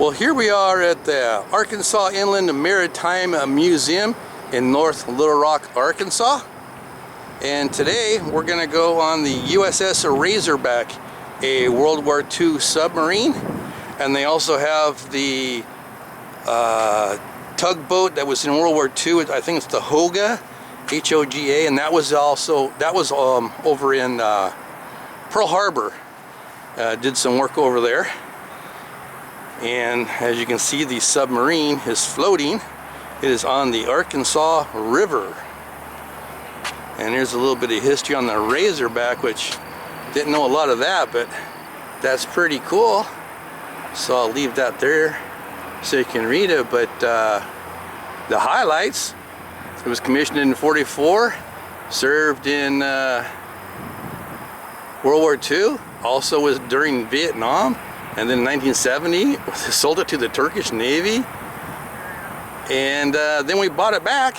Well, here we are at the Arkansas Inland Maritime Museum in North Little Rock, Arkansas. And today we're going to go on the USS Razorback, a World War II submarine. And they also have the tugboat that was in World War II. I think it's the Hoga, H-O-G-A, and that was over in Pearl Harbor. Did some work over there. And as you can see, the submarine is floating. It is on the Arkansas River. And here's a little bit of history on the Razorback, which didn't know a lot of that, but that's pretty cool. So I'll leave that there so you can read it. But the highlights: it was commissioned in '44, served in World War II, also was during Vietnam. And then in 1970, sold it to the Turkish Navy. And then we bought it back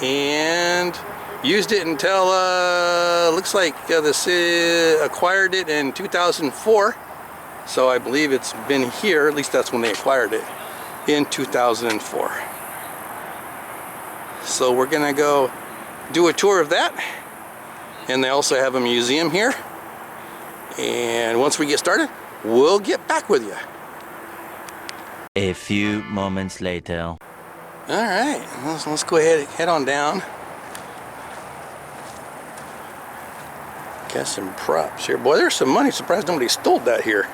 and used it until, looks like the acquired it in 2004. So I believe it's been here, at least that's when they acquired it, in 2004. So we're gonna go do a tour of that. And they also have a museum here. And once we get started, we'll get back with you. A few moments later. All right, let's go ahead and head on down. Got some props here. Boy, there's some money. Surprised nobody stole that here.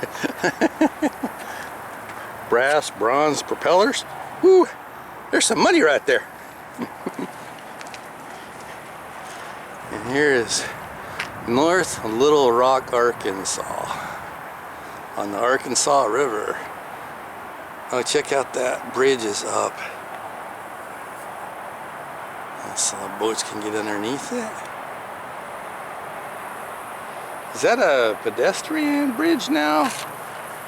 Brass, bronze propellers. Woo, there's some money right there. And here is North Little Rock, Arkansas, on the Arkansas River. Oh, check out that bridge is up. So the boats can get underneath it. Is that a pedestrian bridge now?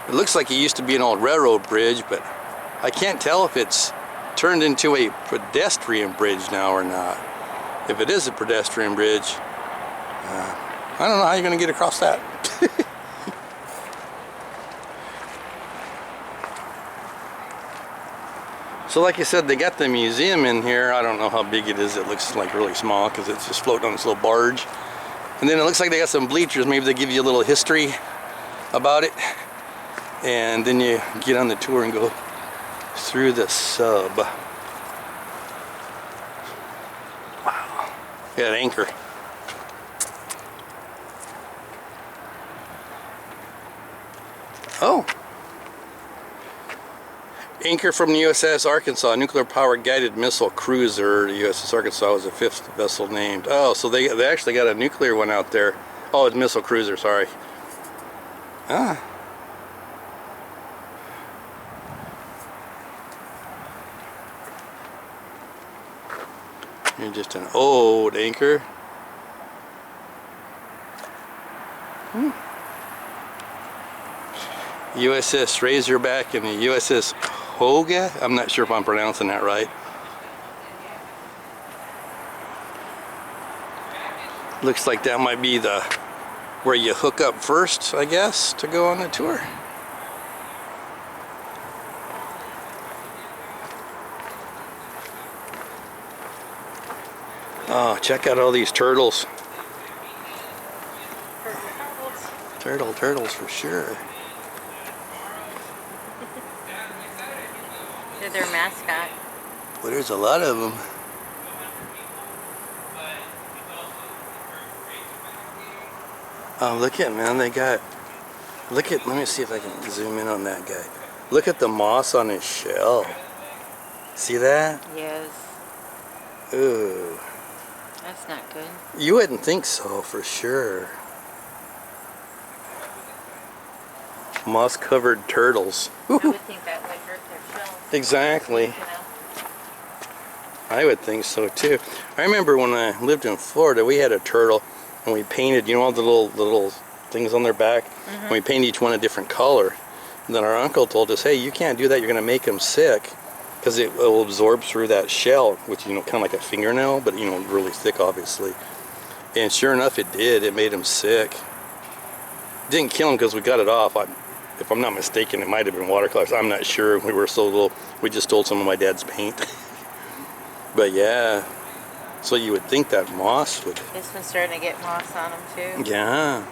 It looks like it used to be an old railroad bridge, but I can't tell if it's turned into a pedestrian bridge now or not. If it is a pedestrian bridge, I don't know how you're going to get across that. So like I said, they got the museum in here. I don't know how big it is. It looks like really small because it's just floating on this little barge. And then it looks like they got some bleachers. Maybe they give you a little history about it. And then you get on the tour and go through the sub. Wow. Got an anchor. Oh. Anchor from the USS Arkansas, nuclear-powered guided missile cruiser. The USS Arkansas was the 5th vessel named. Oh, so they actually got a nuclear one out there. Oh, it's missile cruiser, sorry. Ah. You're just an old anchor. USS Razorback and the USS Hoga. I'm not sure if I'm pronouncing that right. Looks like that might be the where you hook up first, I guess, to go on the tour. Oh, check out all these turtles. Turtles for sure. They're their mascot. Well, there's a lot of them. Oh, look at, man, they got, look at, let me see if I can zoom in on that guy. Look at the moss on his shell. See that? Yes. Ooh. That's not good. You wouldn't think so, for sure. Moss-covered turtles. I would think that would hurt their shell. Exactly. You know? I would think so too. I remember when I lived in Florida, we had a turtle, and we painted, you know, all the little things on their back. And we painted each one a different color. And then our uncle told us, hey, you can't do that. You're going to make them sick, because it will absorb through that shell, which, you know, kind of like a fingernail, but, you know, really thick, obviously. And sure enough, it did. It made them sick. Didn't kill them because we got it off. if I'm not mistaken, it might have been watercolors. I'm not sure. We were so little. We just stole some of my dad's paint. But yeah, so you would think that moss would. This one's starting to get moss on them too. Yeah.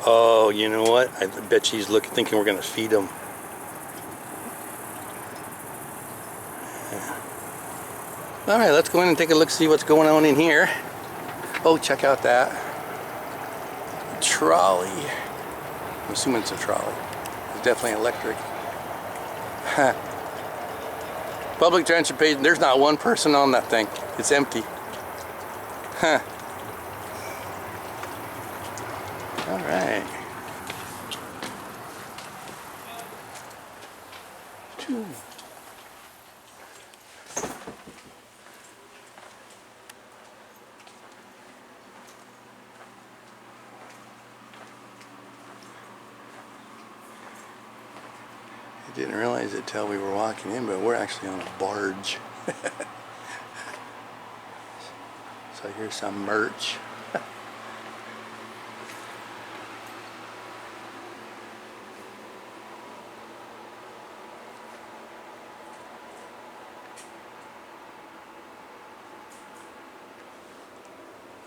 Oh, you know what? I bet she's thinking we're gonna feed them. All right, let's go in and take a look, see what's going on in here. Oh, check out that trolley. I'm assuming it's a trolley. It's definitely electric. Public transportation, there's not one person on that thing. It's empty. Huh. All right. Phew. I didn't realize it till we were walking in, but we're actually on a barge. So here's some merch.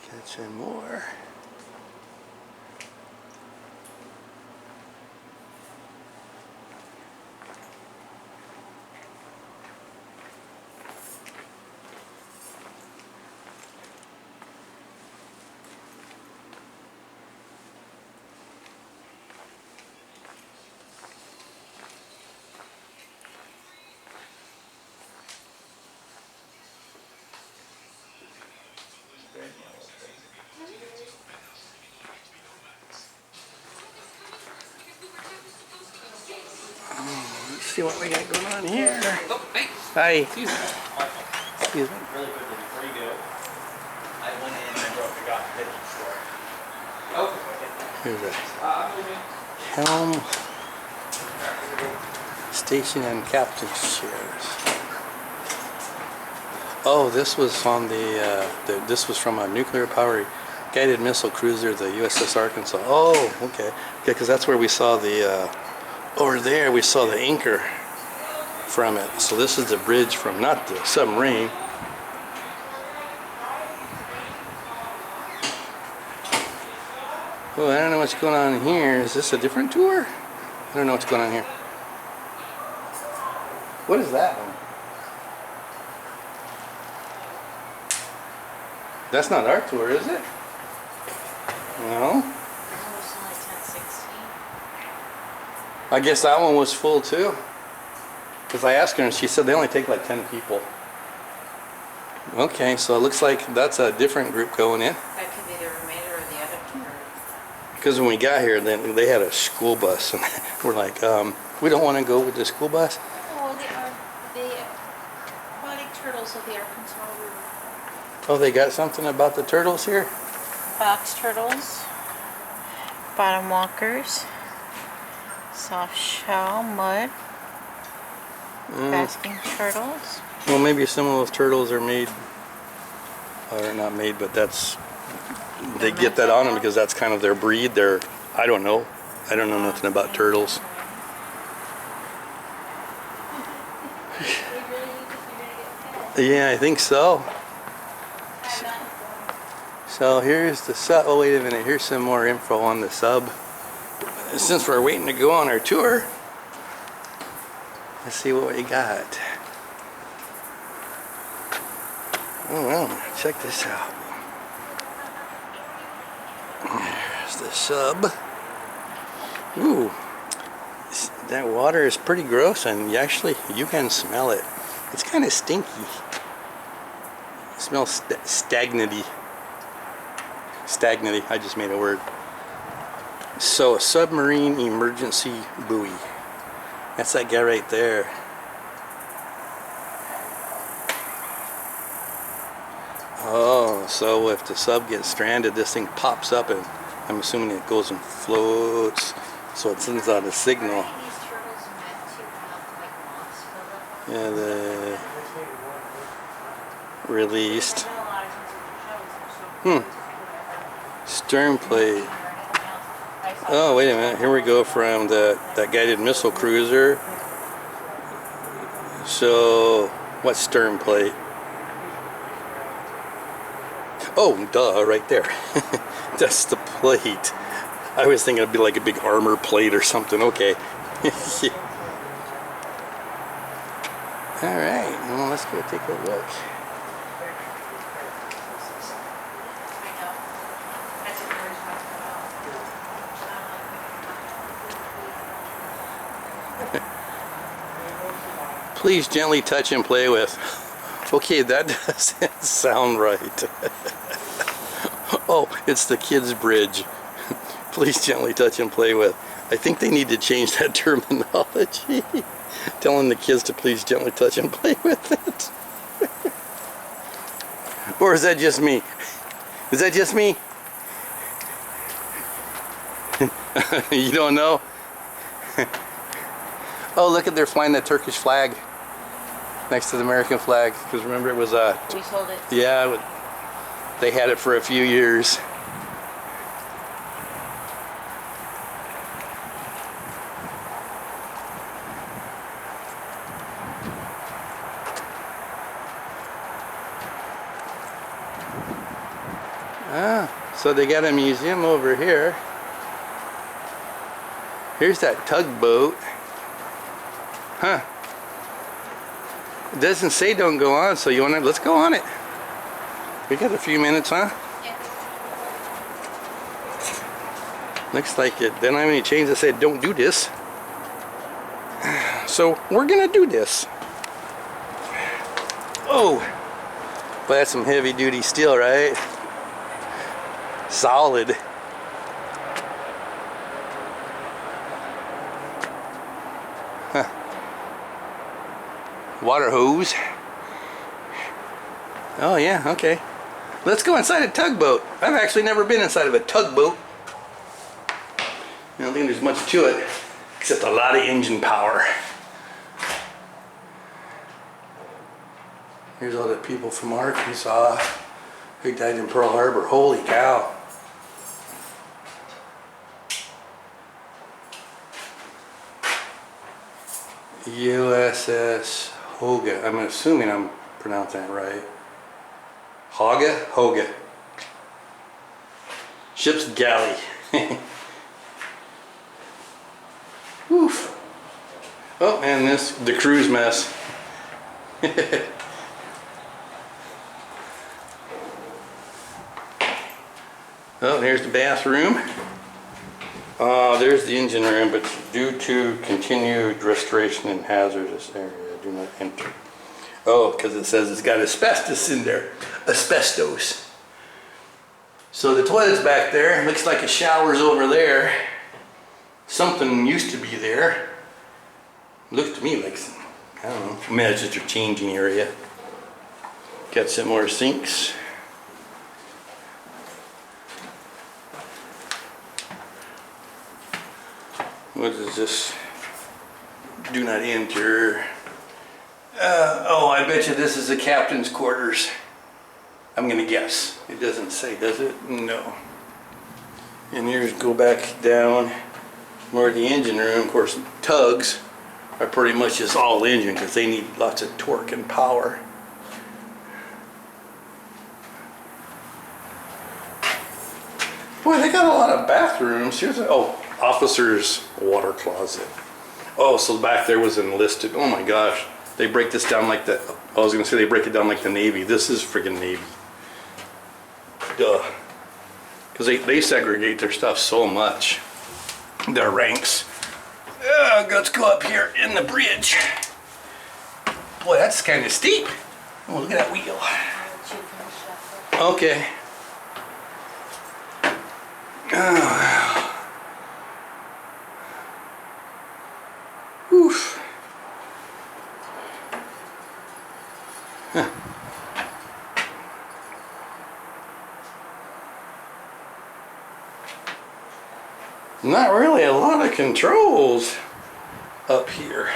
Catching more. Let's see what we got going on here. Oh, hey. Hi. Excuse me. Excuse me. Really quickly before you go, I went in and I forgot the fidget store. Oh, okay. Here's a I'm moving. helm, station, and captain's chairs. Oh, this was on this was from a nuclear-powered guided missile cruiser, the USS Arkansas. Oh, okay. Because that's where we saw the over there. We saw the anchor from it. So this is the bridge from not the submarine. Oh, I don't know what's going on here. Is this a different tour? I don't know what's going on here. What is that one? That's not our tour, is it? No. I guess that one was full too. Because I asked her and she said they only take like 10 people. Okay, so it looks like that's a different group going in. That could be the remainder of the other tour. Because when we got here, then they had a school bus, and we're like, we don't want to go with the school bus. Oh, the aquatic turtles of the Arkansas River. Oh, they got something about the turtles here? Box turtles, bottom walkers, soft shell, mud, basking turtles. Well, maybe some of those turtles are made, or not made, but that's, they get that on them because that's kind of their breed. I don't know. I don't know nothing about turtles. Yeah, I think so. So here's the sub. Oh, wait a minute. Here's some more info on the sub. Since we're waiting to go on our tour, let's see what we got. Oh, well, check this out. There's the sub. Ooh, that water is pretty gross, and you can smell it. It's kind of stinky. It smells stagnant-y. Stagnant-y, I just made a word. So, a submarine emergency buoy. That's that guy right there. Oh, so if the sub gets stranded, this thing pops up, and I'm assuming it goes and floats, so it sends out a signal. Yeah, the released. Stern plate. Oh, wait a minute. Here we go from that guided missile cruiser. So, what's stern plate? Oh, duh, right there. That's the plate. I was thinking it'd be like a big armor plate or something. Okay. Alright, well, let's go take a look. I know. I took the original to come out. Please gently touch and play with. Okay, that doesn't sound right. Oh, it's the kids' bridge. Please gently touch and play with. I think they need to change that terminology. Telling the kids to please gently touch and play with it. Or is that just me? Is that just me? You don't know? Oh, look at, they're flying the Turkish flag next to the American flag. Because remember, it was We sold it. yeah, they had it for a few years. Ah, so they got a museum over here. Here's that tugboat. Huh. It doesn't say don't go on, so you wanna, let's go on it. We got a few minutes, huh? Yeah. Looks like it. They don't have any chains that say don't do this. So we're gonna do this. Oh, but that's some heavy duty steel, right? Solid. Huh. Water hose. Oh yeah, okay. Let's go inside a tugboat. I've actually never been inside of a tugboat. I don't think there's much to it, except a lot of engine power. Here's all the people from Arkansas who died in Pearl Harbor. Holy cow. USS Hoga. I'm assuming I'm pronouncing that right. Hoga? Hoga. Ship's galley. Oof. Oh, and this, the cruise mess. Oh, here's the bathroom. There's the engine room, but due to continued restoration in hazardous area, do not enter. Oh, because it says it's got asbestos in there. Asbestos. So the toilet's back there. Looks like a shower's over there. Something used to be there. Looks to me like some, I don't know. Maybe it's just your changing area. Got some more sinks. What is this? Do not enter. Oh, I bet you this is the captain's quarters. I'm gonna guess. It doesn't say, does it? No. And here's, go back down more of the engine room. Of course, tugs are pretty much just all engine because they need lots of torque and power. Boy, they got a lot of bathrooms. Here's a, oh, officer's water closet. Oh, so back there was enlisted. Oh my gosh. They break this down like the, I was gonna say they break it down like the Navy. This is friggin' Navy. Duh. Because they segregate their stuff so much. Their ranks. Let's go up here in the bridge. Boy, that's kind of steep. Oh, look at that wheel. Okay. Oof. Huh. Not really a lot of controls up here.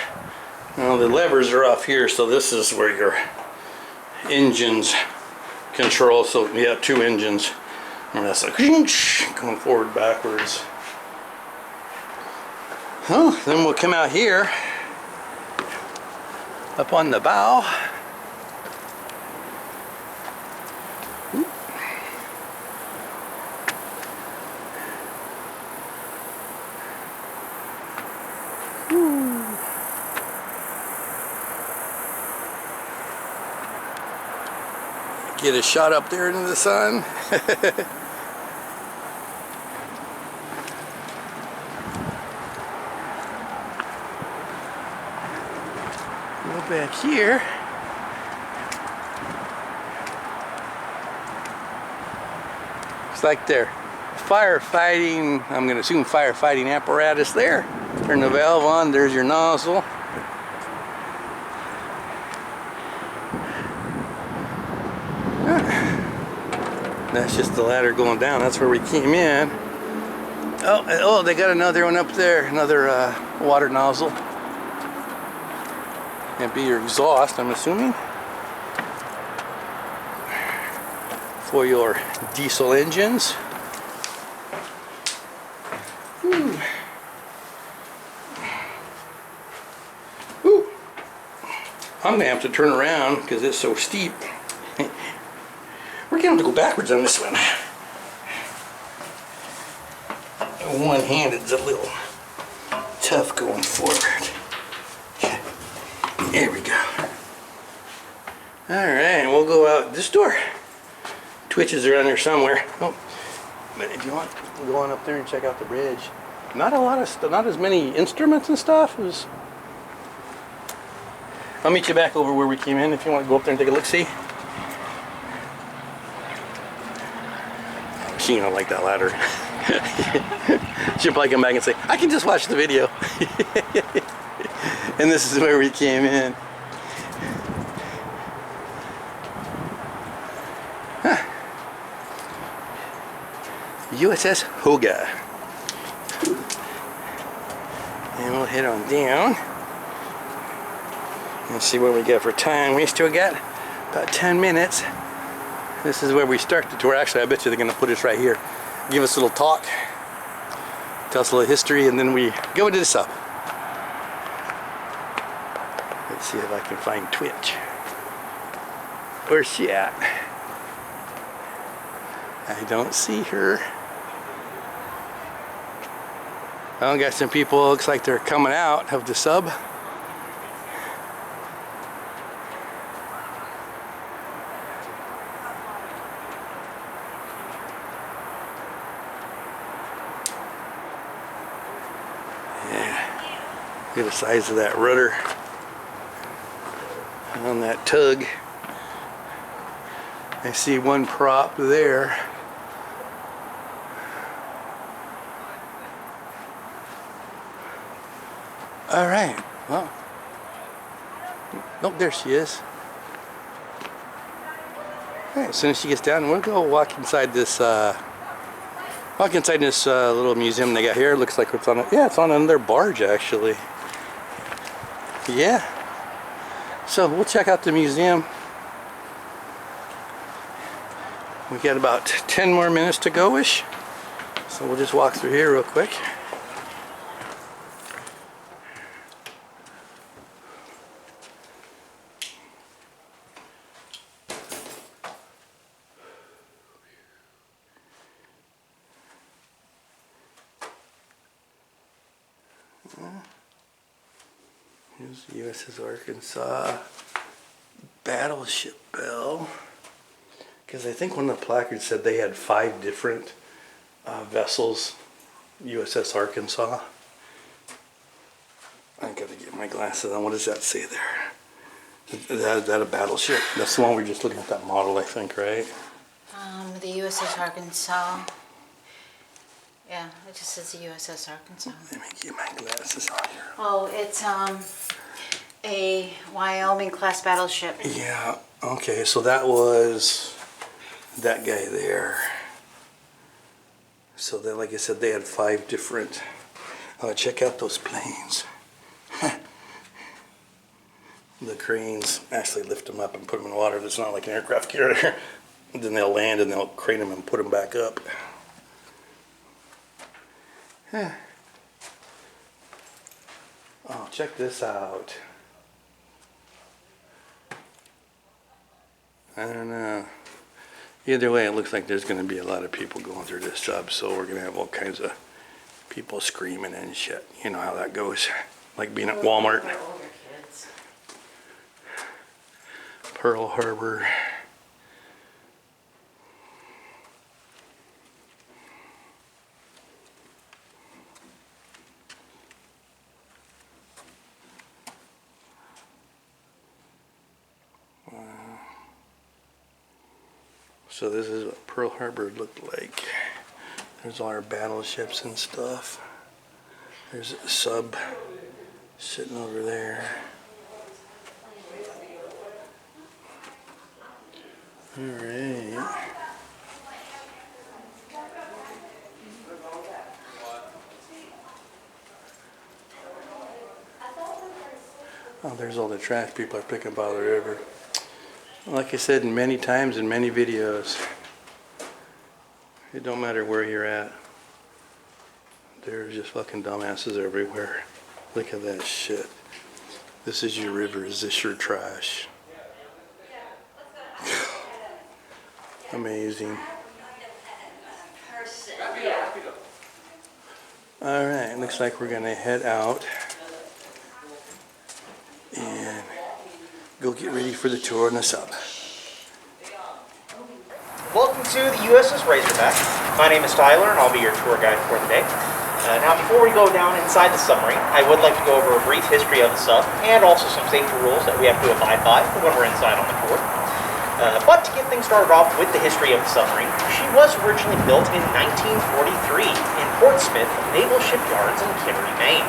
Now the levers are off here, so this is where your engines control. So you have two engines, and that's like going forward, backwards. Oh, then we'll come out here, up on the bow. Get a shot up there into the sun. Go back here. It's like they're firefighting, I'm going to assume firefighting apparatus there. Turn the valve on, there's your nozzle. That's just the ladder going down. That's where we came in. Oh, they got another one up there. Another water nozzle. And be your exhaust, I'm assuming. For your diesel engines. Ooh. Ooh. I'm gonna have to turn around because it's so steep. We're gonna have to go backwards on this one. One-handed's a little tough going forward. There we go. Alright, we'll go out this door. Twitches are on there somewhere. Oh, but if you want, we'll go on up there and check out the bridge. Not a lot of stuff, not as many instruments and stuff. I'll meet you back over where we came in if you want to go up there and take a look-see. She don't like that ladder. She'll probably come back and say, I can just watch the video. And this is where we came in. Huh. USS Hoga. And we'll head on down. And see what we got for time. We still got about 10 minutes. This is where we start the tour. Actually, I bet you they're going to put us right here. Give us a little talk. Tell us a little history, and then we go into the sub. Let's see if I can find Twitch. Where's she at? I don't see her. I got some people, looks like they're coming out of the sub. Look at the size of that rudder on that tug. I see one prop there. All right, well, nope, there she is. All right, as soon as she gets down, we'll go walk inside this little museum they got here. Looks like it's on it's on another barge actually. Yeah. So we'll check out the museum. We got about 10 more minutes to go-ish. So we'll just walk through here real quick. Here's the USS Arkansas battleship bell. Because I think one of the placards said they had 5 different vessels, USS Arkansas. I gotta get my glasses on. What does that say there? Is that a battleship? That's the one we're just looking at, that model, I think, right? The USS Arkansas. Yeah, it just says the USS Arkansas. Let me get my glasses on here. Oh, it's a Wyoming class battleship. Yeah, okay, so that was that guy there. So then, like I said, they had 5 different, check out those planes. The cranes actually lift them up and put them in the water. It's not like an aircraft carrier. Then they'll land and they'll crane them and put them back up. Oh, check this out. I don't know. Either way, it looks like there's going to be a lot of people going through this sub, so we're going to have all kinds of people screaming and shit. You know how that goes. Like being at Walmart. Pearl Harbor. So this is what Pearl Harbor looked like. There's all our battleships and stuff. There's a sub sitting over there. All right. Oh, there's all the trash people are picking up out of the river. Like I said many times in many videos, it don't matter where you're at. There's just fucking dumbasses everywhere. Look at that shit. This is your river. Is this your trash? Amazing. Alright, looks like we're gonna head out and go get ready for the tour on the sub. Welcome to the USS Razorback. My name is Tyler, and I'll be your tour guide for the day. Now, before we go down inside the submarine, I would like to go over a brief history of the sub, and also some safety rules that we have to abide by when we're inside on the tour. But to get things started off with the history of the submarine, she was originally built in 1943 in Portsmouth Naval Shipyards in Kittery, Maine.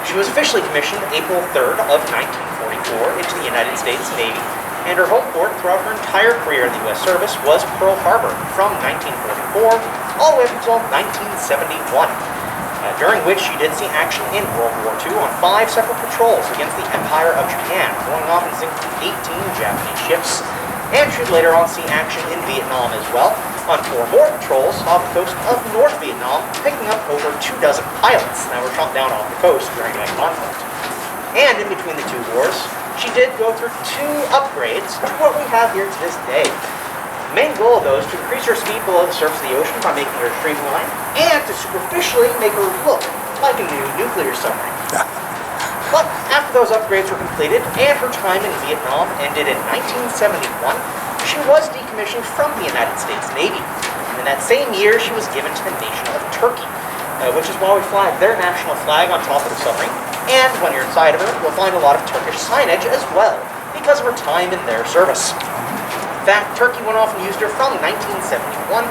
She was officially commissioned April 3rd of 1944 into the United States Navy, and her home port throughout her entire career in the U.S. service was Pearl Harbor from 1944 all the way up until 1971, during which she did see action in World War II on 5 separate patrols against the Empire of Japan, going off and sinking 18 Japanese ships, and she'd later on see action in Vietnam as well, on 4 more patrols off the coast of North Vietnam, picking up over 2 dozen pilots that were shot down off the coast during that conflict. And in between the 2 wars, she did go through 2 upgrades to what we have here to this day. The main goal of those to increase her speed below the surface of the ocean by making her streamlined, and to superficially make her look like a new nuclear submarine. But after those upgrades were completed, and her time in Vietnam ended in 1971, she was decommissioned from the United States Navy. And in that same year, she was given to the nation of Turkey, which is why we fly their national flag on top of the submarine. And when you're inside of her, you'll find a lot of Turkish signage as well, because of her time in their service. In fact, Turkey went off and used her from 1971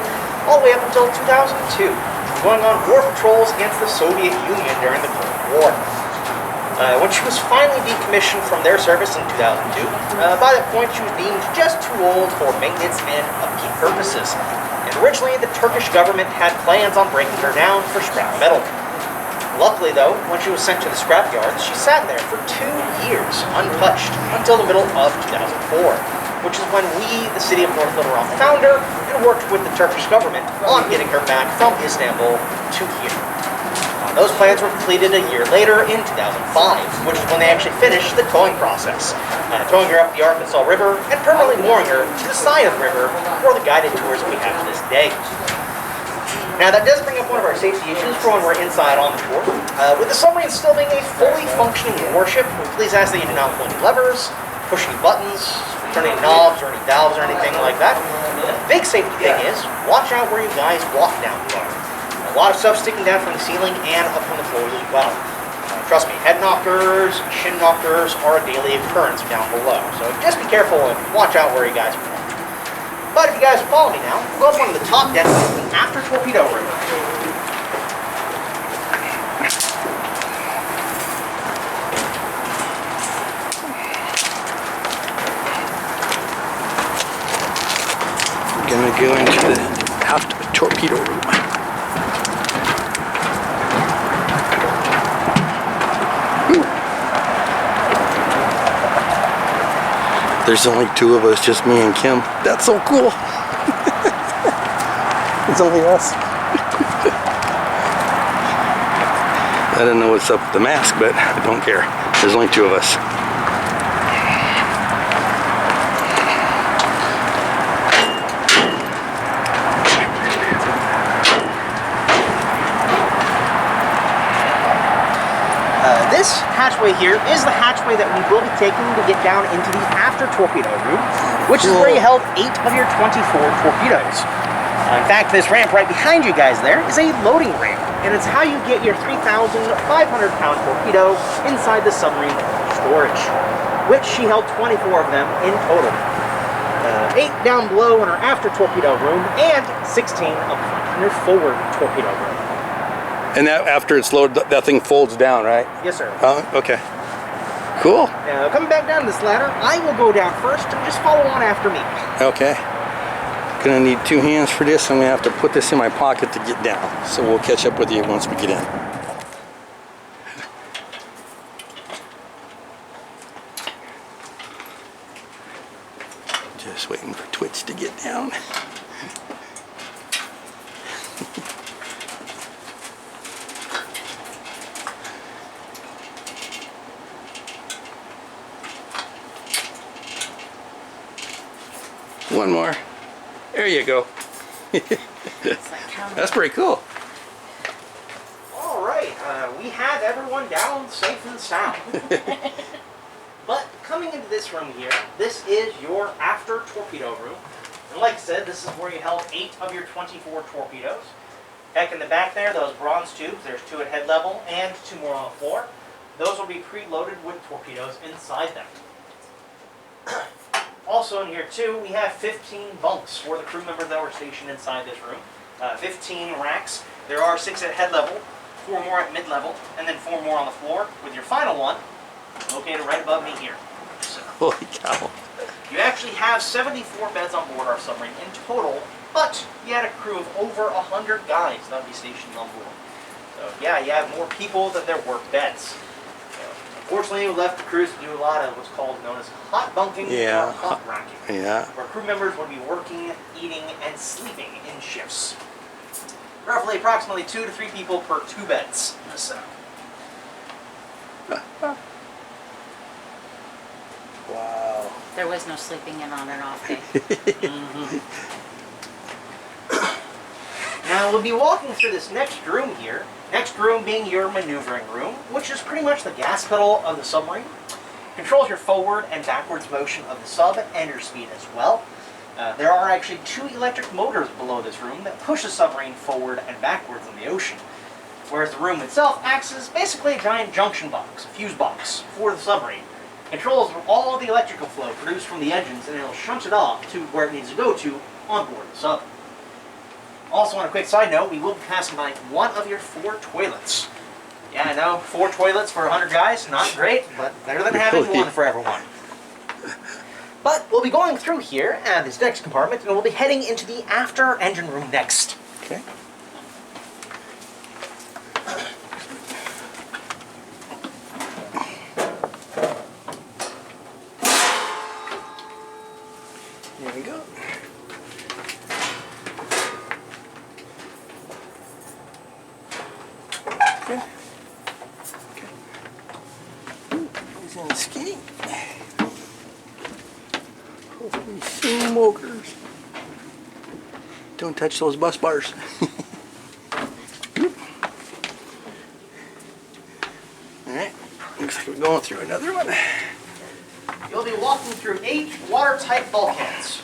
all the way up until 2002, going on war patrols against the Soviet Union during the Cold War. When she was finally decommissioned from their service in 2002, by that point she was deemed just too old for maintenance and upkeep purposes. And originally the Turkish government had plans on breaking her down for scrap metal. Luckily though, when she was sent to the scrapyards, she sat there for 2 years, untouched, until the middle of 2004, which is when we, the city of North Little Rock, found her and worked with the Turkish government on getting her back from Istanbul to here. Those plans were completed a year later in 2005, which is when they actually finished the towing process, towing her up the Arkansas River and permanently mooring her to the side of the river for the guided tours we have to this day. Now that does bring up one of our safety issues for when we're inside on the tour. With the submarine still being a fully functioning warship, please ask that you do not pull any levers, push any buttons, turn any knobs or any valves or anything like that. The big safety thing is, watch out where you guys walk down below. A lot of stuff sticking down from the ceiling and up from the floors as well. Trust me, head knockers, shin knockers are a daily occurrence down below, so just be careful and watch out where you guys walk. But if you guys will follow me now, we'll go up on the top deck of the after torpedo room. We're gonna go into the aft torpedo room. There's only 2 of us, just me and Kim. That's so cool. It's only us. I don't know what's up with the mask, but I don't care. There's only two of us. This hatchway here is the hatchway that we will be taking to get down into the after torpedo room, which is where you held 8 of your 24 torpedoes. In fact, this ramp right behind you guys there is a loading ramp, and it's how you get your 3,500-pound torpedo inside the submarine storage, which she held 24 of them in total. 8 down below in our after torpedo room, and 16 up front in your forward torpedo room. And that after it's loaded, that thing folds down, right? Yes, sir. Oh, okay. Cool. Now, coming back down this ladder, I will go down first and just follow on after me. Okay. Gonna need 2 hands for this. I'm gonna have to put this in my pocket to get down. So we'll catch up with you once we get in. Just waiting for Twitch to get down. One more. There you go. That's pretty cool. All right, we have everyone down safe and sound. But coming into this room here, this is your after torpedo room. And like I said, this is where you held 8 of your 24 torpedoes. Back in the back there, those bronze tubes, there's 2 at head level and 2 more on the floor. Those will be preloaded with torpedoes inside them. Also in here too, we have 15 bunks for the crew members that were stationed inside this room. 15 racks. There are 6 at head level, 4 more at mid level, and then 4 more on the floor, with your final one located right above me here. So, Holy cow. you actually have 74 beds on board our submarine in total, but you had a crew of over 100 guys that would be stationed on board. So yeah, you have more people than there were beds. Unfortunately, we left the crews to do a lot of what's known as hot bunking or hot racking. Yeah. Where crew members would be working, eating, and sleeping in shifts. Roughly approximately 2 to 3 people per 2 beds. So. Wow. There was no sleeping in on and off day. Now we'll be walking through this next room here. Next room being your maneuvering room, which is pretty much the gas pedal of the submarine. Controls your forward and backwards motion of the sub and your speed as well. There are actually 2 electric motors below this room that push the submarine forward and backwards in the ocean. Whereas the room itself acts as basically a giant junction box, a fuse box, for the submarine. Controls all the electrical flow produced from the engines, and it'll shunt it off to where it needs to go to on board the sub. Also, on a quick side note, we will be passing by 1 of your 4 toilets. Yeah, I know, 4 toilets for 100 guys, not great, but better than having 1 for everyone. But we'll be going through here at this next compartment, and we'll be heading into the after engine room next. Okay. There we go. Okay. Okay. He's in the ski. Holy smokers. Don't touch those bus bars. Alright, looks like we're going through another one. You'll be walking through 8 watertight bulkheads.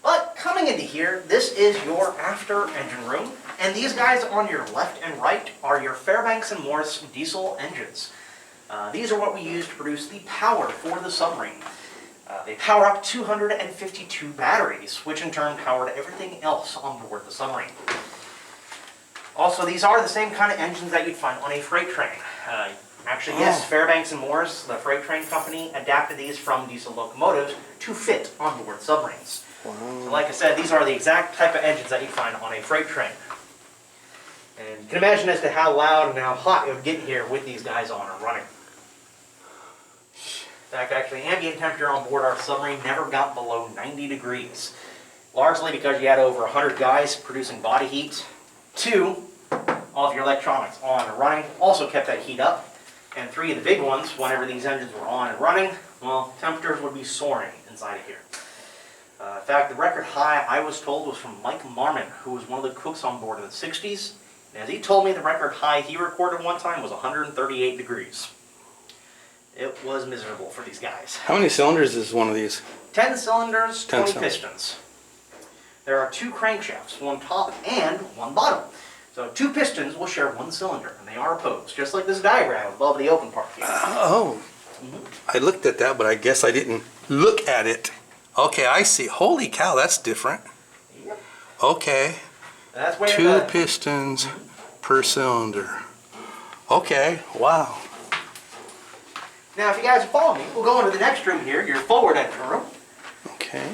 But coming into here, this is your after engine room, and these guys on your left and right are your Fairbanks and Morris diesel engines. These are what we use to produce the power for the submarine. They power up 252 batteries, which in turn powered everything else on board the submarine. Also, these are the same kind of engines that you'd find on a freight train. Actually, yes, Fairbanks and Morris, the freight train company, adapted these from diesel locomotives to fit on board submarines. Wow. So like I said, these are the exact type of engines that you'd find on a freight train. And you can imagine as to how loud and how hot it would get here with these guys on and running. In fact, actually, ambient temperature on board our submarine never got below 90 degrees. Largely because you had over 100 guys producing body heat. 2, all of your electronics on and running also kept that heat up. And 3 of the big ones, whenever these engines were on and running, well, temperatures would be soaring inside of here. In fact, the record high, I was told, was from Mike Marmon, who was one of the cooks on board in the 60s. And as he told me, the record high he recorded one time was 138 degrees. It was miserable for these guys. How many cylinders is one of these? 10 cylinders, 10 20 cylinders. pistons. There are 2 crankshafts, one top and one bottom. So 2 pistons will share 1 cylinder, and they are opposed, just like this diagram above the open part here. Oh, I looked at that, but I guess I didn't look at it. Okay, I see. Holy cow, that's different. Yep. Okay, That's where 2 pistons per cylinder. Okay, wow. Now, if you guys follow me, we'll go into the next room here, your forward engine room. Okay,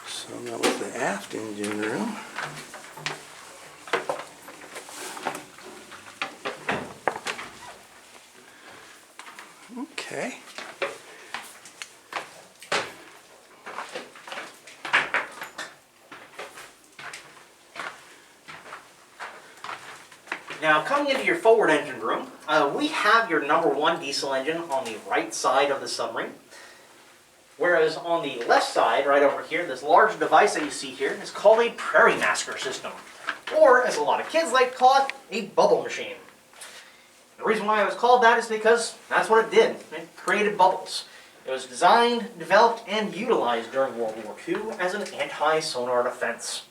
so that was the aft engine room. Okay. Now, coming into your forward engine room, we have your number 1 diesel engine on the right side of the submarine. Whereas on the left side, right over here, this large device that you see here is called a prairie masker system. Or, as a lot of kids like to call it, a bubble machine. The reason why it was called that is because that's what it did. It created bubbles. It was designed, developed, and utilized during World War II as an anti-sonar defense.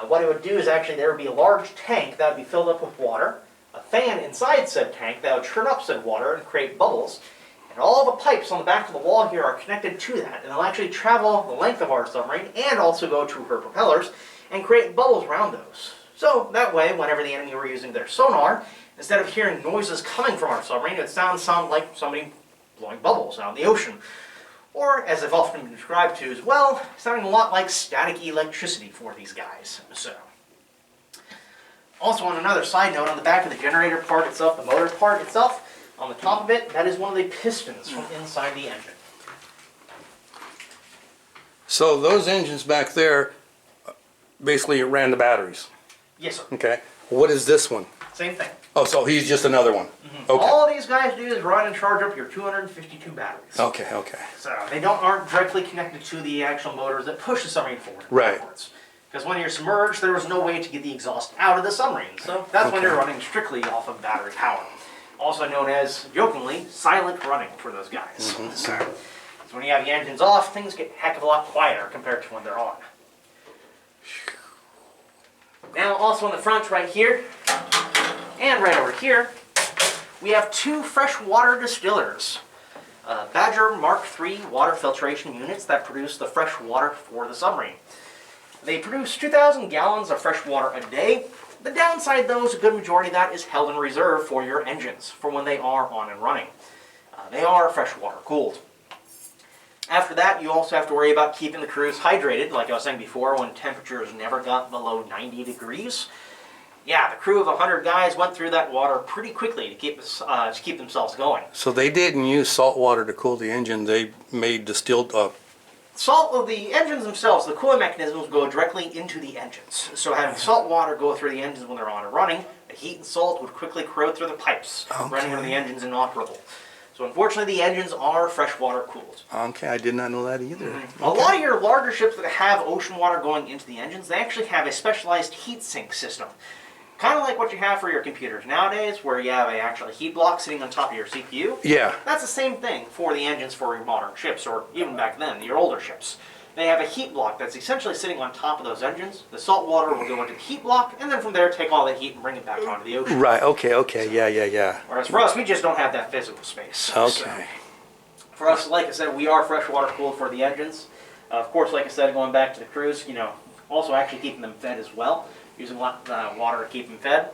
What it would do is actually there would be a large tank that would be filled up with water, a fan inside said tank that would churn up said water and create bubbles, and all the pipes on the back of the wall here are connected to that, and they'll actually travel the length of our submarine and also go to her propellers and create bubbles around those. So that way, whenever the enemy were using their sonar, instead of hearing noises coming from our submarine, it would sound like somebody blowing bubbles out in the ocean. Or, as I've often been described to as well, sounding a lot like static electricity for these guys. So, also on another side note, on the back of the generator part itself, the motor part itself, on the top of it, that is one of the pistons from inside the engine. So those engines back there basically ran the batteries. Yes, sir. Okay. What is this one? Same thing. Oh, so he's just another one. Okay. All these guys do is run and charge up your 252 batteries. Okay, okay. So they aren't directly connected to the actual motors that push the submarine forward and Right. backwards. Because when you're submerged, there was no way to get the exhaust out of the submarine. So that's when Okay. you're running strictly off of battery power. Also known as, jokingly, silent running for those guys. So when you have the engines off, things get a heck of a lot quieter compared to when they're on. Now also in the front right here, and right over here, we have 2 freshwater distillers. Badger Mark III water filtration units that produce the fresh water for the submarine. They produce 2,000 gallons of fresh water a day. The downside, though, is a good majority of that is held in reserve for your engines for when they are on and running. They are freshwater cooled. After that, you also have to worry about keeping the crews hydrated, like I was saying before, when temperatures never got below 90 degrees. Yeah, the crew of 100 guys went through that water pretty quickly to keep themselves going. So they didn't use salt water to cool the engine. They made distilled Salt of the engines themselves, the cooling mechanisms go directly into the engines. So having salt water go through the engines when they're on and running, the heat and salt would quickly corrode through the pipes, rendering the engines inoperable. So unfortunately, the engines are freshwater cooled. Okay, I did not know that either. A lot of your larger ships that have ocean water going into the engines, they actually have a specialized heat sink system. Kind of like what you have for your computers nowadays, where you have a heat block sitting on top of your CPU. Yeah. That's the same thing for the engines for your modern ships, or even back then, your older ships. They have a heat block that's essentially sitting on top of those engines. The salt water will go into the heat block, and then from there take all that heat and bring it back onto the ocean. Right, okay, yeah. Whereas for us, we just don't have that physical space. Okay. So, for us, like I said, we are freshwater cooled for the engines. Of course, like I said, going back to the crews, also actually keeping them fed as well, using water to keep them fed.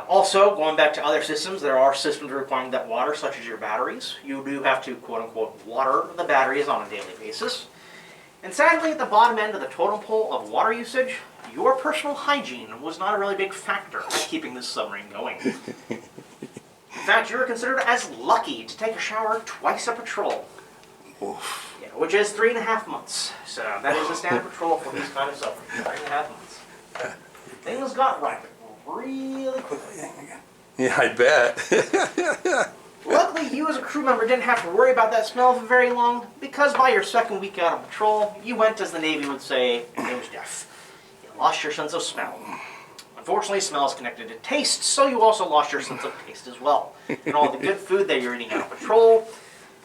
Also, going back to other systems, there are systems requiring that water, such as your batteries. You do have to, quote-unquote, water the batteries on a daily basis. And sadly, at the bottom end of the totem pole of water usage, your personal hygiene was not a really big factor in keeping this submarine going. In fact, you were considered as lucky to take a shower twice a patrol. Oof. Yeah, which is 3.5 months. So that is a standard patrol for this kind of submarine, 3.5 months. Things got ripe really quickly. Yeah, I bet. Luckily, you as a crew member didn't have to worry about that smell for very long, because by your second week out on patrol, you went, as the Navy would say, nose deaf. You lost your sense of smell. Unfortunately, smell is connected to taste, so you also lost your sense of taste as well. And all the good food that you're eating out on patrol,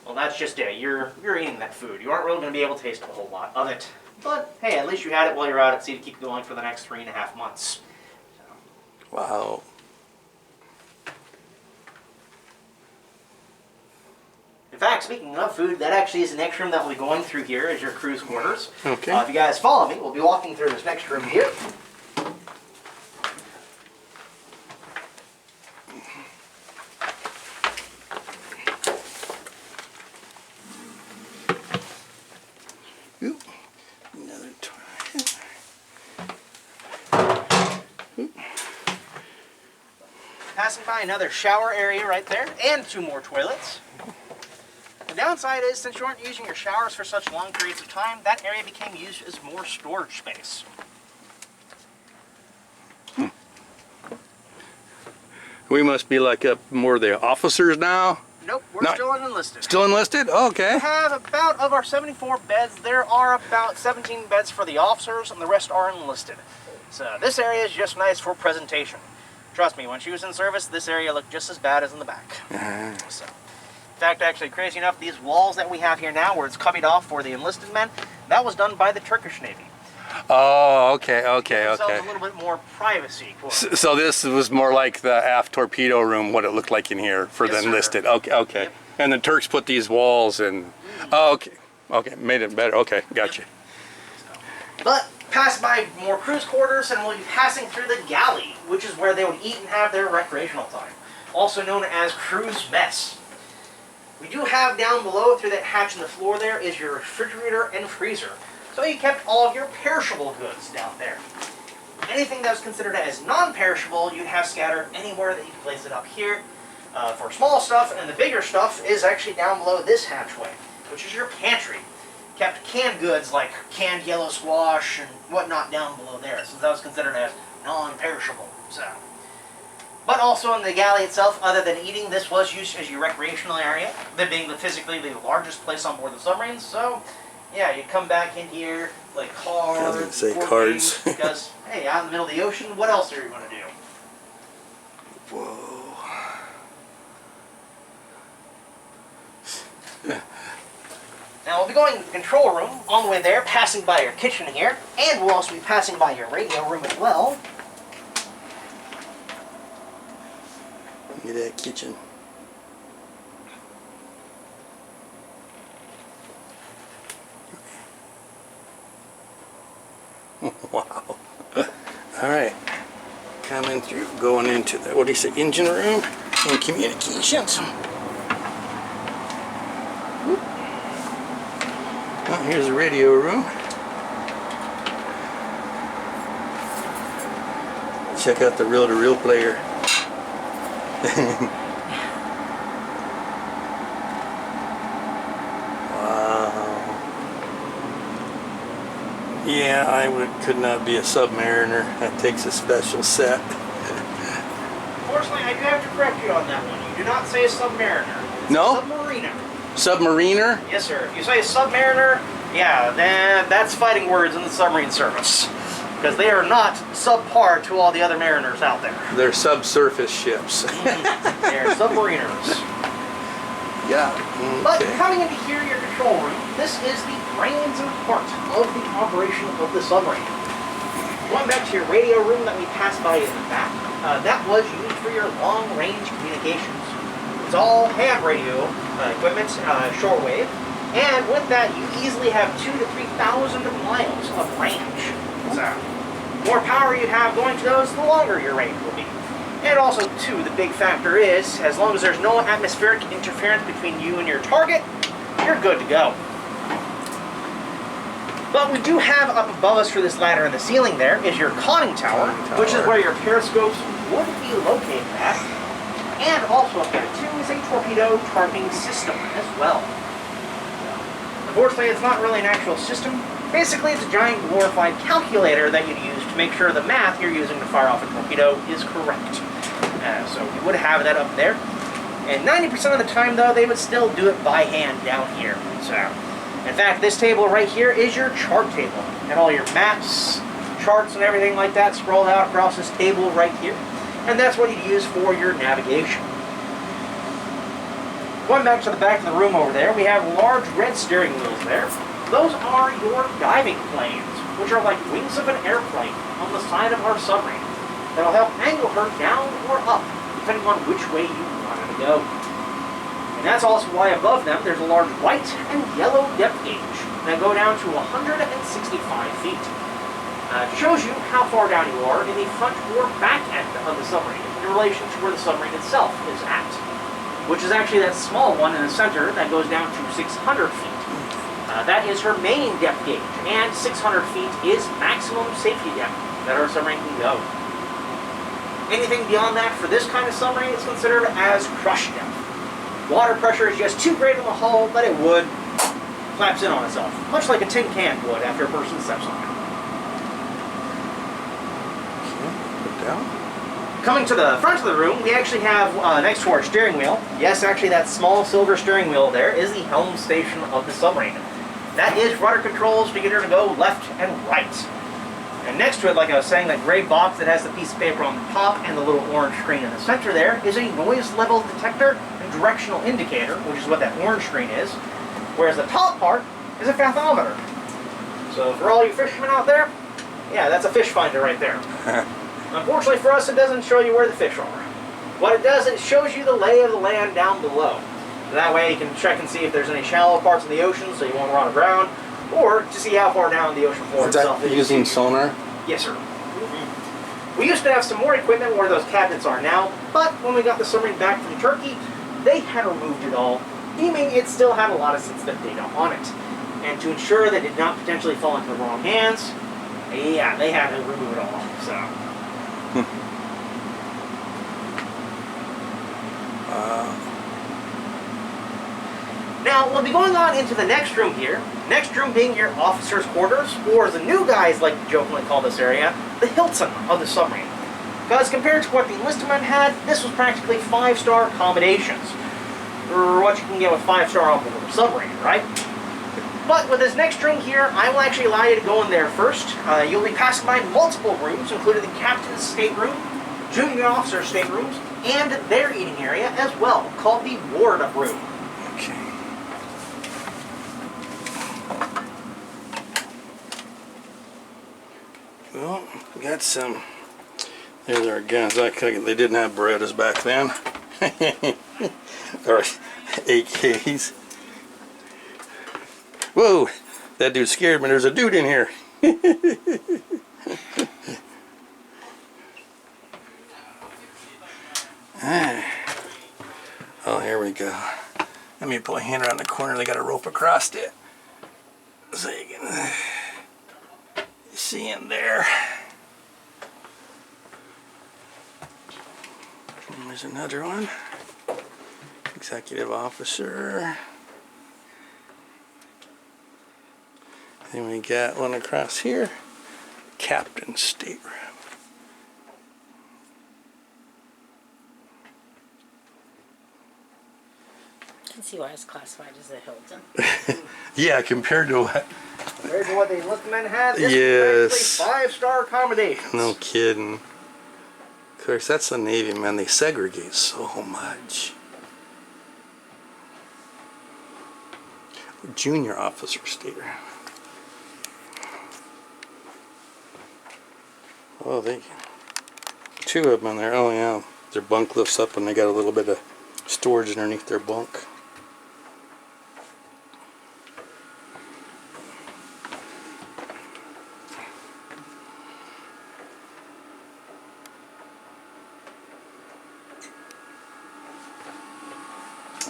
well, that's just it. You're eating that food. You aren't really going to be able to taste a whole lot of it. But, hey, at least you had it while you're out at sea to keep it going for the next 3.5 months. Wow. In fact, speaking of food, that actually is the next room that we'll be going through here as your crew's quarters. Okay. If you guys follow me, we'll be walking through this next room here. Oop. Another toilet. Passing by another shower area right there, and 2 more toilets. The downside is, since you aren't using your showers for such long periods of time, that area became used as more storage space. We must be like up more the officers now. Nope, we're Not- still unenlisted. Still enlisted? Oh, okay. We have about, of our 74 beds, there are about 17 beds for the officers, and the rest are enlisted. So this area is just nice for presentation. Trust me, when she was in service, this area looked just as bad as in the back. So, in fact, actually, crazy enough, these walls that we have here now, where it's covered off for the enlisted men, that was done by the Turkish Navy. Oh, okay, okay, Themselves okay. a little bit more privacy. Quote. So this was more like the aft torpedo room, what it looked like in here for Yes, the sir. enlisted. Okay, okay. Yep. And the Turks put these walls in. Oh, okay, okay, made it better. Okay, gotcha. But pass by more crew's quarters, and we'll be passing through the galley, which is where they would eat and have their recreational time, also known as crew's mess. We do have down below, through that hatch in the floor there, is your refrigerator and freezer. So you kept all of your perishable goods down there. Anything that was considered as non-perishable, you'd have scattered anywhere that you could place it up here. For small stuff, and the bigger stuff is actually down below this hatchway, which is your pantry. Kept canned goods like canned yellow squash and whatnot down below there, since that was considered as non-perishable. So, but also in the galley itself, other than eating, this was used as your recreational area, that being physically the largest place on board the submarine. So, yeah, you'd come back in here, like cards, I was gonna say board cards. games, because, hey, out in the middle of the ocean, what else are you going to do? Whoa. Now we'll be going to the control room on the way there, passing by your kitchen here, and we'll also be passing by your radio room as well. Look at that kitchen. Wow. All right. Coming through, going into the, what do you say, engine room and communications. Oh, here's the radio room. Check out the reel-to-reel player. Wow. Yeah, could not be a submariner. That takes a special set. Unfortunately, I do have to correct you on that one. You do not say a submariner. It's No? a submariner. Submariner? Yes, sir. If you say a submariner, yeah, then that's fighting words in the submarine service. Because they are not subpar to all the other mariners out there. They're subsurface ships. They're submariners. Yeah. But Okay. coming into here, your control room, this is the brains and heart of the operation of the submarine. Going back to your radio room that we passed by in the back, that was used for your long-range communications. It's all hand radio equipment, shortwave, and with that, you easily have 2,000 to 3,000 miles of range. So, the more power you have going to those, the longer your range will be. And also, too, the big factor is, as long as there's no atmospheric interference between you and your target, you're good to go. But we do have up above us for this ladder in the ceiling there is your conning tower, which is where your periscopes would be located at. And also up there too is a torpedo targeting system as well. Unfortunately, it's not really an actual system. Basically, it's a giant glorified calculator that you'd use to make sure the math you're using to fire off a torpedo is correct. So you would have that up there. And 90% of the time, though, they would still do it by hand down here. So, in fact, this table right here is your chart table. And all your maps, charts, and everything like that sprawled out across this table right here. And that's what you'd use for your navigation. Going back to the back of the room over there, we have large red steering wheels there. Those are your diving planes, which are like wings of an airplane on the side of our submarine. That'll help angle her down or up, depending on which way you want her to go. And that's also why above them there's a large white and yellow depth gauge that go down to 165 feet. It shows you how far down you are in the front or back end of the submarine in relation to where the submarine itself is at, which is actually that small one in the center that goes down to 600 feet. That is her main depth gauge, and 600 feet is maximum safety depth that our submarine can go. Anything beyond that for this kind of submarine is considered as crush depth. Water pressure is just too great in the hull that it would collapse in on itself, much like a tin can would after a person steps on it. Put down. Coming to the front of the room, we actually have, next to our steering wheel, yes, actually that small silver steering wheel there is the helm station of the submarine. That is rudder controls to get her to go left and right. And next to it, like I was saying, that gray box that has the piece of paper on the top and the little orange screen in the center there is a noise level detector and directional indicator, which is what that orange screen is, whereas the top part is a fathometer. So for all you fishermen out there, yeah, that's a fish finder right there. Unfortunately for us, it doesn't show you where the fish are. What it does, it shows you the lay of the land down below. That way you can check and see if there's any shallow parts in the ocean so you won't run aground, or to see how far down the ocean floor itself is. Using sonar? Yes, sir. We used to have some more equipment where those cabinets are now, but when we got the submarine back from Turkey, they had removed it all, deeming it still had a lot of sensitive data on it. And to ensure that it did not potentially fall into the wrong hands, yeah, they had to remove it all, so. Now, we'll be going on into the next room here. Next room being your officer's quarters, or as the new guys like to jokingly call this area, the Hilton of the submarine. Because compared to what the enlisted men had, this was practically 5-star accommodations. Or what you can get with 5-star on board a submarine, right? But with this next room here, I will actually allow you to go in there first. You'll be passing by multiple rooms, including the captain's stateroom, junior officer staterooms, and their eating area as well, called the ward room. Okay. Well, we got some. There's our guns. They didn't have Berettas back then. Or AKs. Whoa! That dude scared me. There's a dude in here. Oh, here we go. Let me pull a hand around the corner. They got a rope across it. So you can see him there. And there's another one. Executive officer. Then we got one across here. Captain's stateroom. I can see why it's classified as a Hilton. Yeah, compared to what? Compared to what the enlisted men had, this Yes. was actually 5-star accommodations. No kidding. Of course, that's the Navy, man. They segregate so much. Junior officer stateroom. Oh, they two of them in there. Oh yeah, their bunk lifts up and they got a little bit of storage underneath their bunk.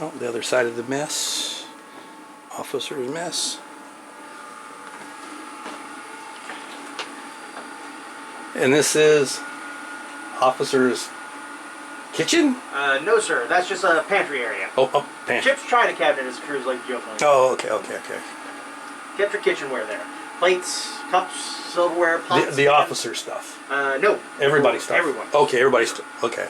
Oh, the other side of the mess. Officer's mess. And this is officer's kitchen? No, sir. That's just a pantry area. Oh, pantry. Chip's China cabinet, as crews like jokingly. Oh, okay. Kept your kitchenware there. Plates, cups, silverware, pots. The officer stuff. No. Everybody's stuff. Everyone. Okay, everybody's stuff. Okay.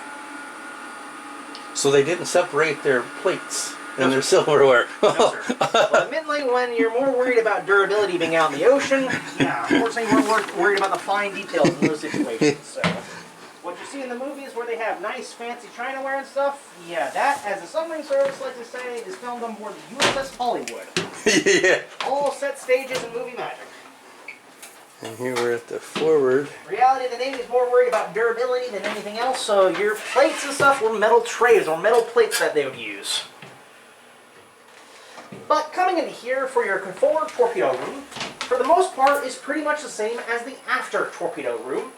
So they didn't separate their plates and their silverware. No, sir. Well, admittedly, when you're more worried about durability being out in the ocean, yeah, unfortunately, we're more worried about the fine details in those situations. So, what you see in the movies where they have nice, fancy Chinaware and stuff, yeah, that, as the submarine service likes to say, is filmed on board the USS Hollywood. Yeah. All set stages and movie magic. And here we're at the forward. Reality, the Navy is more worried about durability than anything else, so your plates and stuff were metal trays or metal plates that they would use. But coming into here for your forward torpedo room, for the most part, is pretty much the same as the after torpedo room.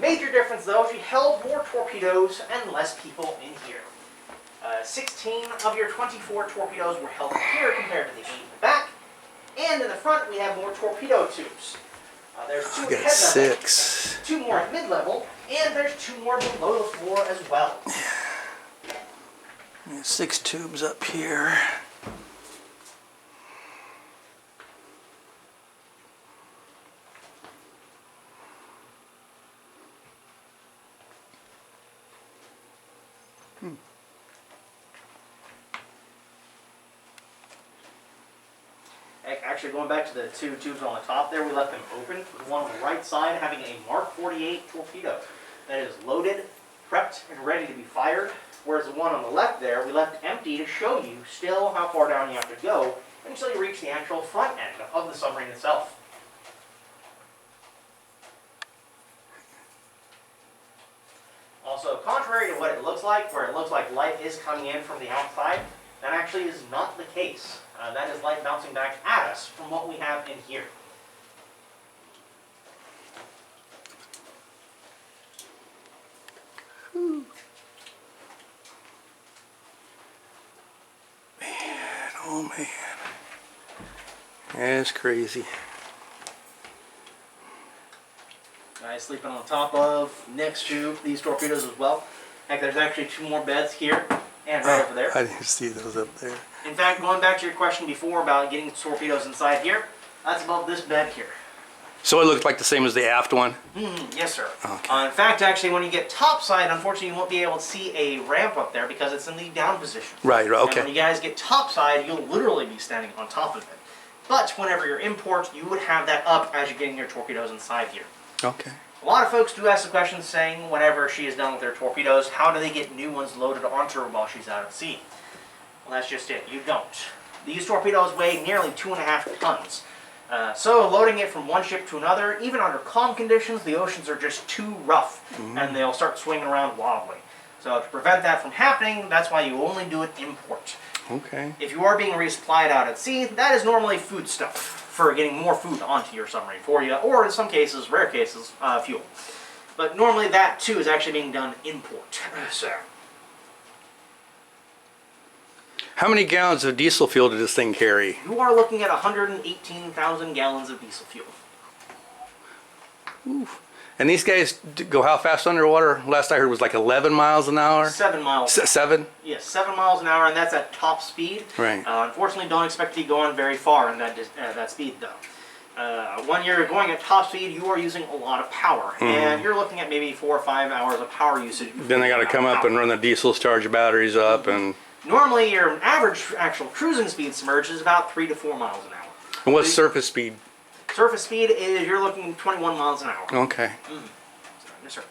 Major difference, though, is you held more torpedoes and less people in here. 16 of your 24 torpedoes were held in here compared to the 8 in the back. And in the front, we have more torpedo tubes. There's 2 I at got head level, 6. 2 more at mid-level, and there's 2 more below the floor as well. 6 tubes up here. Actually, going back to the 2 tubes on the top there, we left them open. The one on the right side having a Mark 48 torpedo that is loaded, prepped, and ready to be fired. Whereas the one on the left there, we left empty to show you still how far down you have to go until you reach the actual front end of the submarine itself. Also, contrary to what it looks like, where it looks like light is coming in from the outside, that actually is not the case. That is light bouncing back at us from what we have in here. Oh man, that's crazy. Guys sleeping on top of, next to these torpedoes as well. Heck, there's actually 2 more beds here and right over there. I didn't see those up there. In fact, going back to your question before about getting torpedoes inside here, that's about this bed here. So it looked like the same as the aft one? Yes, sir. Okay. In fact, actually, when you get topside, unfortunately, you won't be able to see a ramp up there because it's in the down position. Right, And okay. when you guys get topside, you'll literally be standing on top of it. But whenever you're in port, you would have that up as you're getting your torpedoes inside here. Okay. A lot of folks do ask the question saying, whenever she is done with her torpedoes, how do they get new ones loaded onto her while she's out at sea? Well, that's just it. You don't. These torpedoes weigh nearly 2.5 tons. So loading it from one ship to another, even under calm conditions, the oceans are just too rough, and they'll start swinging around wildly. So to prevent that from happening, that's why you only do it in port. Okay. If you are being resupplied out at sea, that is normally food stuff for getting more food onto your submarine for you, or in some cases, rare cases, fuel. But normally that too is actually being done in port. So. How many gallons of diesel fuel did this thing carry? You are looking at 118,000 gallons of diesel fuel. Oof. And these guys go how fast underwater? Last I heard was like 11 miles an hour? 7 miles. 7? Yes, 7 miles an hour, and that's at top speed. Right. Unfortunately, don't expect to be going very far in that speed, though. When you're going at top speed, you are using a lot of power, and you're looking at maybe 4 or 5 hours of power usage. Then they got to come up and run the diesels, charge the batteries up, and... Normally, your average actual cruising speed submerged is about 3 to 4 miles an hour. And what's surface speed? Surface speed is, you're looking 21 miles an hour. Okay. Yes, sir.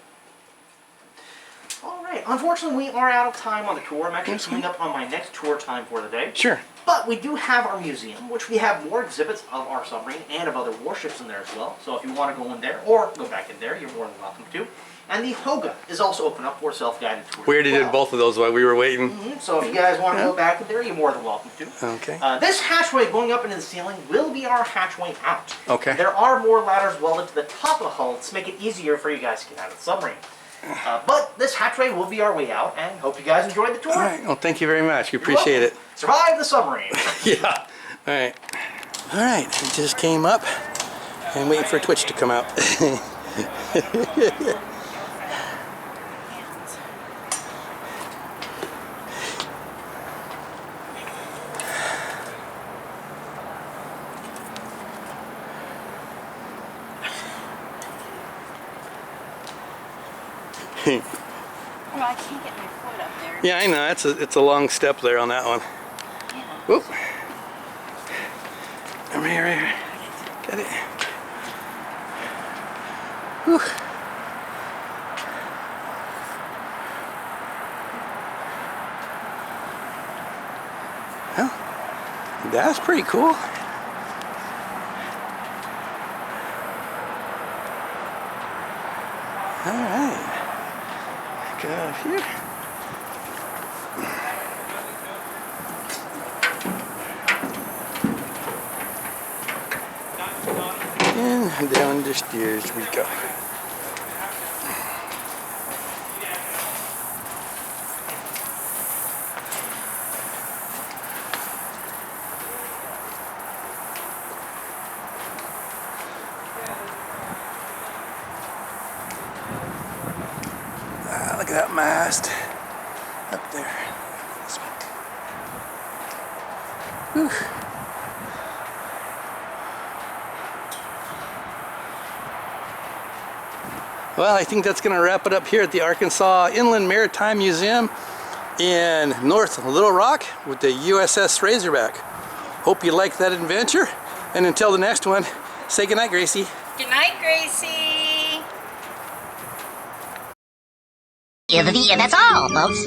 All right. Unfortunately, we are out of time on the tour. I'm actually coming up on my next tour time for the day. Sure. But we do have our museum, which we have more exhibits of our submarine and of other warships in there as well. So if you want to go in there or go back in there, you're more than welcome to. And the Hoga is also open up for self-guided tours. We already did both of those while we were waiting. So if you guys want to go back in there, you're more than welcome to. Okay. This hatchway going up into the ceiling will be our hatchway out. Okay. There are more ladders welded to the top of the hull to make it easier for you guys to get out of the submarine. But this hatchway will be our way out, and hope you guys enjoyed the tour. All right. Well, thank you very much. We You're appreciate welcome. it. Survive the submarine. Yeah. All right. All right. It just came up. And waiting for Twitch to come out. Oh, I can't get my foot up there. Yeah, I know. It's a long step there on that one. Yeah. Whoop. Come here, right here. Get it. Whew. Well, that's pretty cool. All right. Get out of here. And down the stairs we go. Ah, look at that mast up there. Whew. Well, I think that's going to wrap it up here at the Arkansas Inland Maritime Museum in North Little Rock with the USS Razorback. Hope you liked that adventure, and until the next one, say goodnight, Gracie. Good night, Gracie. And that's all, folks.